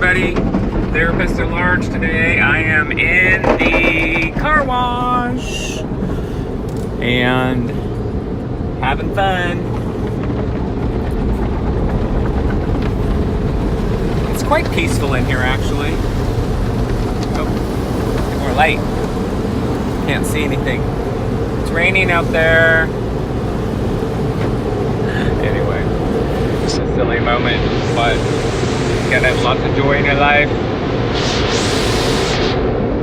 everybody. Therapist at Large today. I am in the car wash and having fun. It's quite peaceful in here, actually. Oh, more light. Can't see anything. It's raining out there. Anyway, it's a silly moment, but you gotta have lots of joy in your life.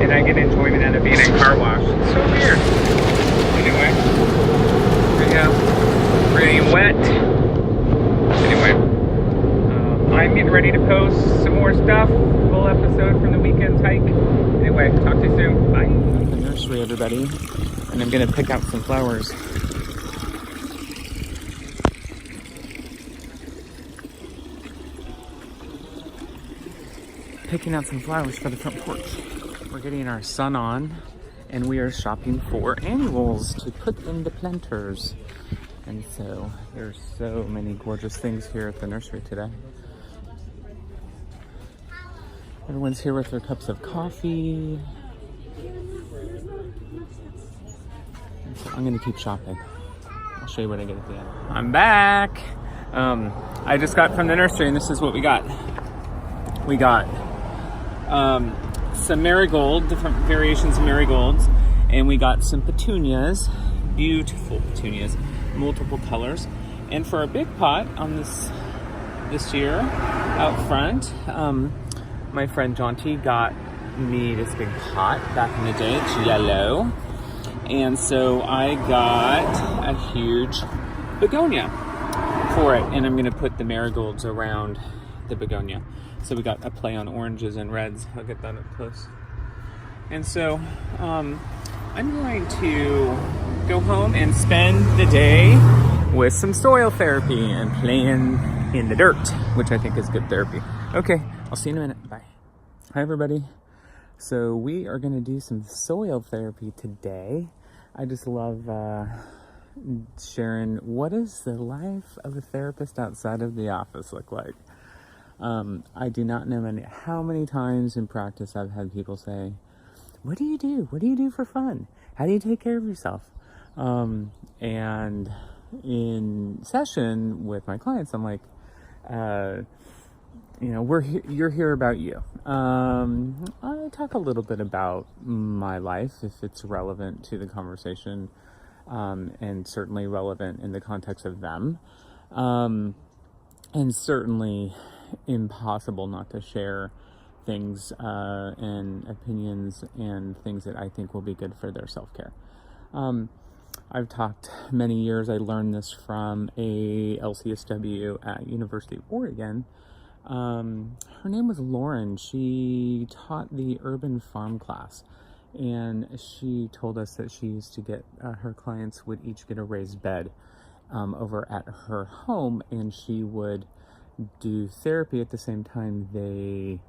And I get enjoyment out of being in car wash. It's so weird. Anyway, there you go. Getting wet. Anyway, I'm getting ready to post some more stuff. Full episode from the weekend's hike. Anyway, talk to you soon. Bye. I'm at the nursery, everybody, and I'm gonna pick out some flowers. Picking out some flowers for the front porch. We're getting our sun on and we are shopping for annuals to put in the planters. And so there's so many gorgeous things here at the nursery today. Everyone's here with their cups of coffee. And so I'm gonna keep shopping. I'll show you what I get at the end. I'm back. I just got from the nursery and this is what we got. We got some marigold, different variations of marigolds, and we got some petunias, beautiful petunias, multiple colors. And for a big pot on this year out front, my friend Jaunty got me this big pot back in the day. It's yellow, and so I got a huge begonia for it, and I'm gonna put the marigolds around the begonia. So we got a play on oranges and reds. I'll get that up close. And so I'm going to go home and spend the day with some soil therapy and playing in the dirt, which I think is good therapy. Okay, I'll see you in a minute. Bye. Hi, everybody. So we are gonna do some soil therapy today. I just love sharing what does the life of a therapist outside of the office look like. I do not know how many times in practice I've had people say, what do you do? What do you do for fun? How do you take care of yourself? And in session with my clients, I'm like, you're here about you. I talk a little bit about my life if it's relevant to the conversation, and certainly relevant in the context of them. And certainly impossible not to share things and opinions and things that I think will be good for their self-care. I've talked many years. I learned this from a LCSW at University of Oregon. Her name was Lauren. She taught the urban farm class, and she told us that she used to get her clients would each get a raised bed over at her home, and she would do therapy at the same time they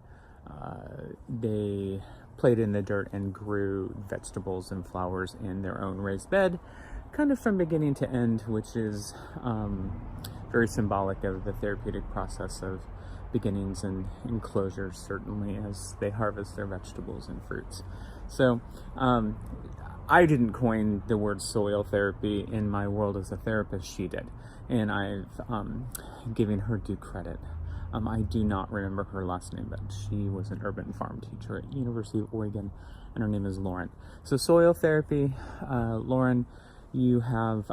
played in the dirt and grew vegetables and flowers in their own raised bed, kind of from beginning to end, which is very symbolic of the therapeutic process of beginnings and closures, certainly, as they harvest their vegetables and fruits. So I didn't coin the word soil therapy in my world as a therapist, she did. And I've given her due credit. I do not remember her last name, but she was an urban farm teacher at University of Oregon, and her name is Lauren. So soil therapy, Lauren, you have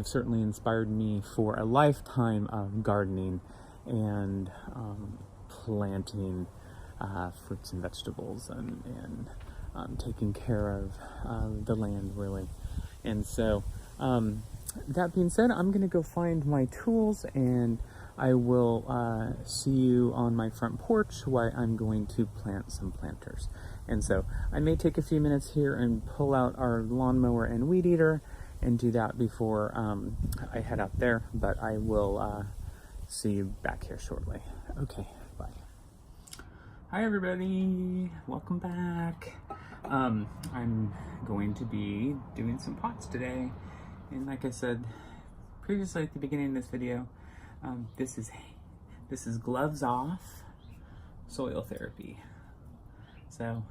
certainly inspired me for a lifetime of gardening and planting fruits and vegetables and taking care of the land, really. And so that being said, I'm gonna go find my tools, and I will see you on my front porch while I'm going to plant some planters. And so I may take a few minutes here and pull out our lawnmower and weed eater and do that before I head out there, but I will see you back here shortly. Okay, bye. Hi everybody, welcome back. I'm going to be doing some pots today, and like I said previously at the beginning of this video, this is gloves off soil therapy. So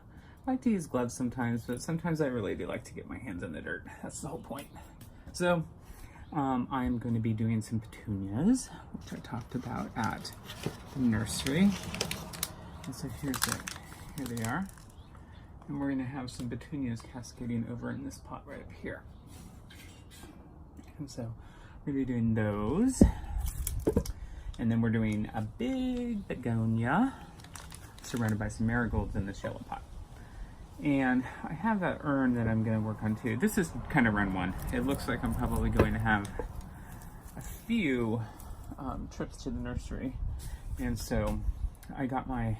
I like to use gloves sometimes, but sometimes I really do like to get my hands in the dirt. That's the whole point. So I'm going to be doing some petunias, which I talked about at the nursery. And so here's it. Here they are. And we're going to have some petunias cascading over in this pot right up here. And so we're going to be doing those. And then we're doing a big begonia surrounded by some marigolds in this yellow pot. And I have that urn that I'm going to work on too. This is kind of run one. It looks like I'm probably going to have a few trips to the nursery. And so I got my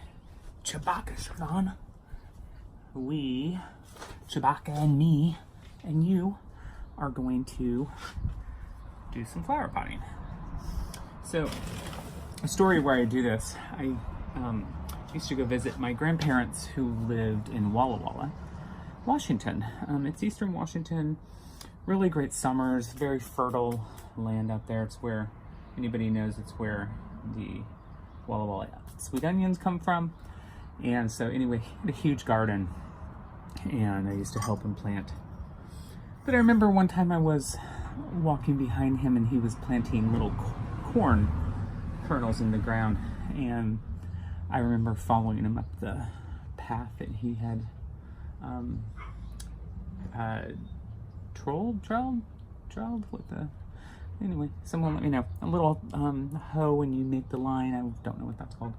Chewbacca shirt on. We, Chewbacca and me, and you are going to do some flower potting. So a story where I do this, I used to go visit my grandparents who lived in Walla Walla, Washington. It's eastern Washington, really great summers, very fertile land out there. It's where, anybody knows, it's where the Walla Walla sweet onions come from. And so anyway, he had a huge garden and I used to help him plant. But I remember one time I was walking behind him and he was planting little corn kernels in the ground, and I remember following him up the path that he had trailed with the, anyway, someone let me know. A little hoe when you make the line, I don't know what that's called.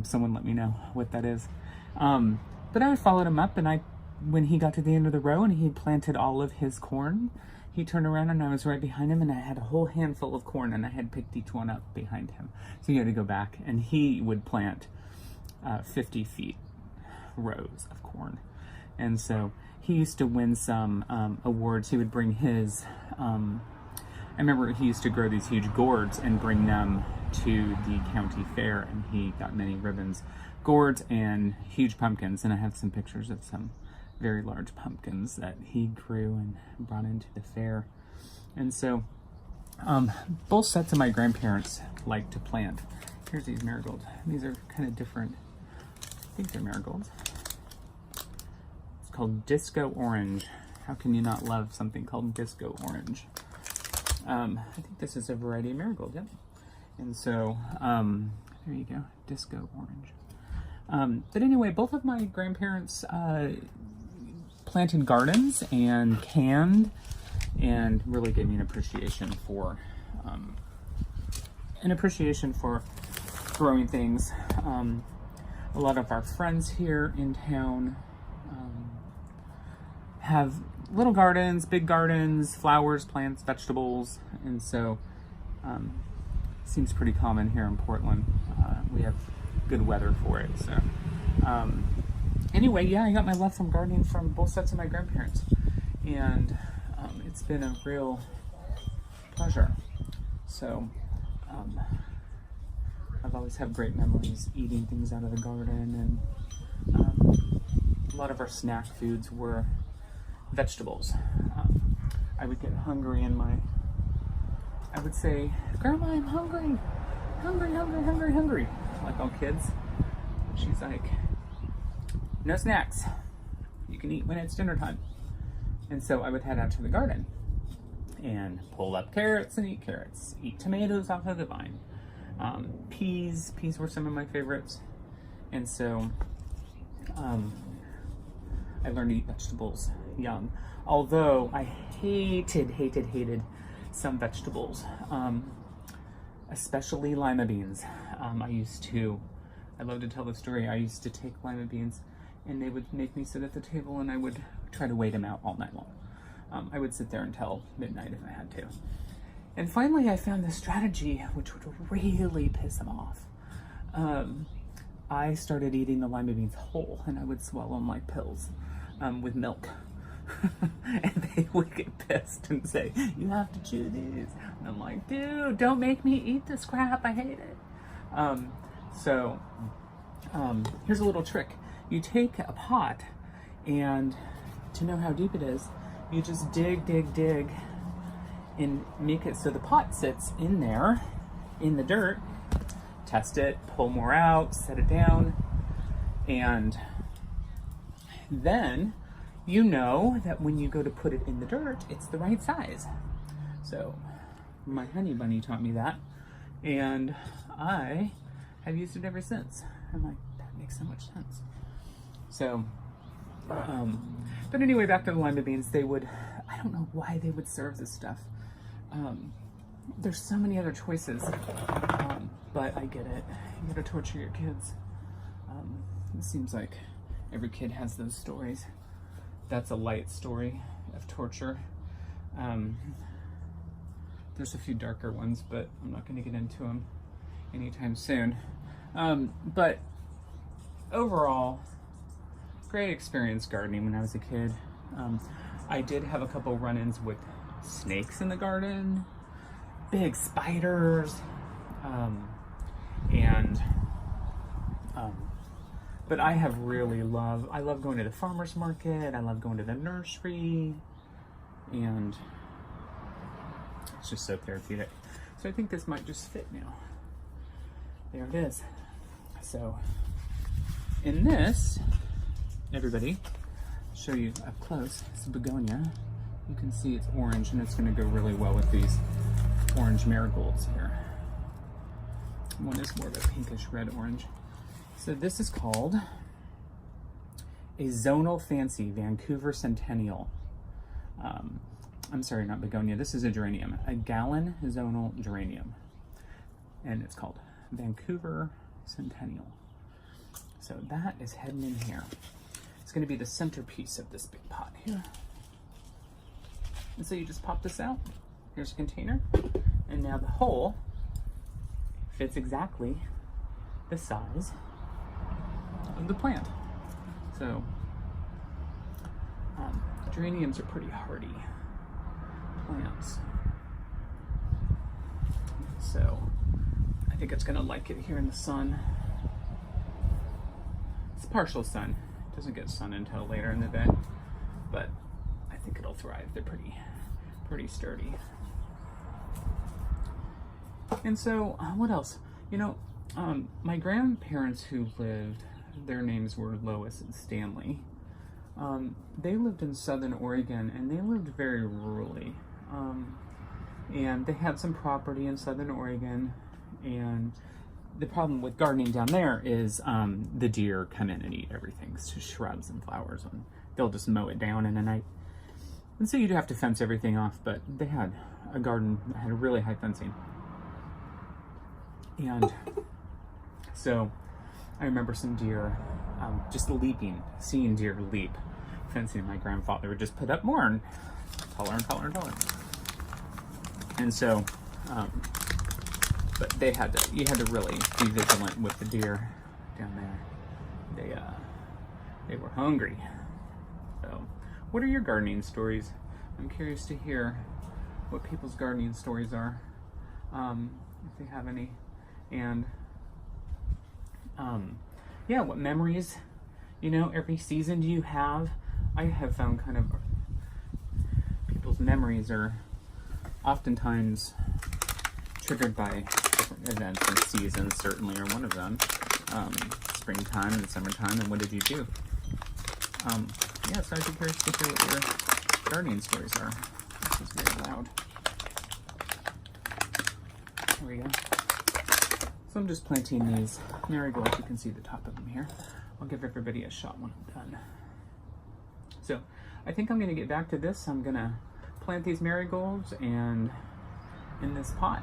Someone let me know what that is. But I followed him up, and when he got to the end of the row and he had planted all of his corn, he turned around and I was right behind him, and I had a whole handful of corn and I had picked each one up behind him. So he had to go back, and he would plant 50 feet rows of corn. And so he used to win some awards. He would bring his, I remember he used to grow these huge gourds and bring them to the county fair, and he got many ribbons. Gourds and huge pumpkins, and I have some pictures of some very large pumpkins that he grew and brought into the fair. And so both sets of my grandparents like to plant. Here's these marigolds. These are kind of different. I think they're marigolds. It's called Disco Orange. How can you not love something called Disco Orange? I think this is a variety of marigold, yep. And so there you go, Disco Orange. But anyway, both of my grandparents planted gardens and canned, and really gave me an appreciation for growing things. A lot of our friends here in town have little gardens, big gardens, flowers, plants, vegetables, and so seems pretty common here in Portland. We have good weather for it. So anyway, yeah, I got my love from gardening from both sets of my grandparents, and it's been a real pleasure. So I've always had great memories eating things out of the garden, and a lot of our snack foods were vegetables. I would get hungry and I would say, "Grandma, I'm hungry, hungry," like all kids. She's like, "No snacks. You can eat when it's dinner time." And so I would head out to the garden and pull up carrots and eat carrots, eat tomatoes off of the vine. Peas were some of my favorites. And so I learned to eat vegetables young. Although I hated some vegetables, especially lima beans. I love to tell the story. I used to take lima beans and they would make me sit at the table and I would try to wait them out all night long. I would sit there until midnight if I had to. And finally I found this strategy which would really piss them off. I started eating the lima beans whole, and I would swallow them like pills with milk. And they would get pissed and say, "You have to chew these." And I'm like, "Dude, don't make me eat this crap. I hate it." Here's a little trick. You take a pot, and to know how deep it is, you just dig, and make it so the pot sits in there, in the dirt, test it, pull more out, set it down, and then you know that when you go to put it in the dirt, it's the right size. So my honey bunny taught me that, and I have used it ever since. I'm like, that makes so much sense. So, but anyway, back to the lima beans. They would, I don't know why they would serve this stuff. There's so many other choices, but I get it. You gotta torture your kids. It seems like every kid has those stories. That's a light story of torture. There's a few darker ones, but I'm not going to get into them anytime soon. But overall, great experience gardening when I was a kid. I did have a couple run-ins with snakes in the garden, big spiders, but I have really I love going to the farmer's market, I love going to the nursery, and it's just so therapeutic. So I think this might just fit now. There it is. So in this, everybody, I'll show you up close, it's a begonia. You can see it's orange, and it's going to go really well with these orange marigolds here. One is more of a pinkish red orange. So this is called a Zonal Fancy Vancouver Centennial. I'm sorry, not begonia. This is a geranium, a gallon zonal geranium. And it's called Vancouver Centennial. So that is heading in here. It's going to be the centerpiece of this big pot here. And so you just pop this out. Here's a container. And now the hole fits exactly the size of the plant. So geraniums are pretty hardy plants. So I think it's gonna like it here in the sun. It's partial sun. It doesn't get sun until later in the day, but I think it'll thrive. They're pretty sturdy. And so what else? You know, my grandparents who lived, their names were Lois and Stanley. They lived in Southern Oregon, and they lived very rurally. And they had some property in Southern Oregon, and the problem with gardening down there is the deer come in and eat everything, so shrubs and flowers, and they'll just mow it down in a night. And so you'd have to fence everything off, but they had a garden that had a really high fencing. And so I remember some deer just leaping, seeing deer leap. Fencing, my grandfather would just put up more and taller and taller and taller. And so, but you had to really be vigilant with the deer down there. They were hungry. So, what are your gardening stories? I'm curious to hear what people's gardening stories are, if they have any. And yeah, what memories, every season do you have? I have found kind of people's memories are oftentimes triggered by different events and seasons, certainly are one of them. Springtime and summertime, and what did you do? Yeah, so I'd be curious to hear what your gardening stories are. This is very loud. There we go. So I'm just planting these marigolds. You can see the top of them here. I'll give everybody a shot when I'm done. So I think I'm going to get back to this. I'm going to plant these marigolds and in this pot,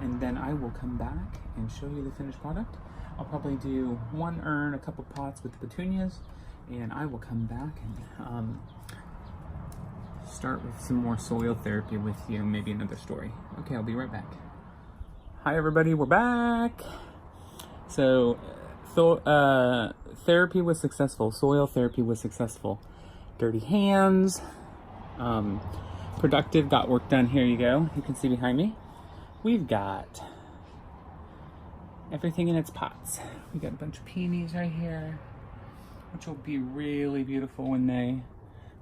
and then I will come back and show you the finished product. I'll probably do one urn, a couple pots with the petunias, and I will come back and start with some more soil therapy with you, maybe another story. Okay, I'll be right back. Hi everybody, we're back. So therapy was successful, soil therapy was successful. Dirty hands, productive, got work done. Here you go. You can see behind me, we've got everything in its pots. We got a bunch of peonies right here, which will be really beautiful when they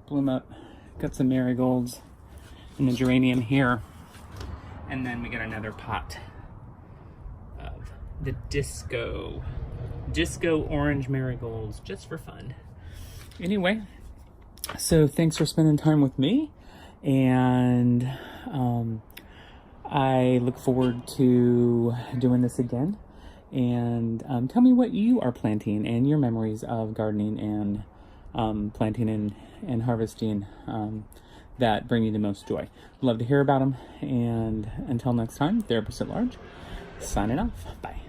bloom up. Got some marigolds and the geranium here. And then we got another pot of the disco orange marigolds, just for fun. Anyway, so thanks for spending time with me, and I look forward to doing this again. And tell me what you are planting and your memories of gardening and planting and harvesting that bring you the most joy. Love to hear about them. And until next time, Therapist at Large, signing off. Bye.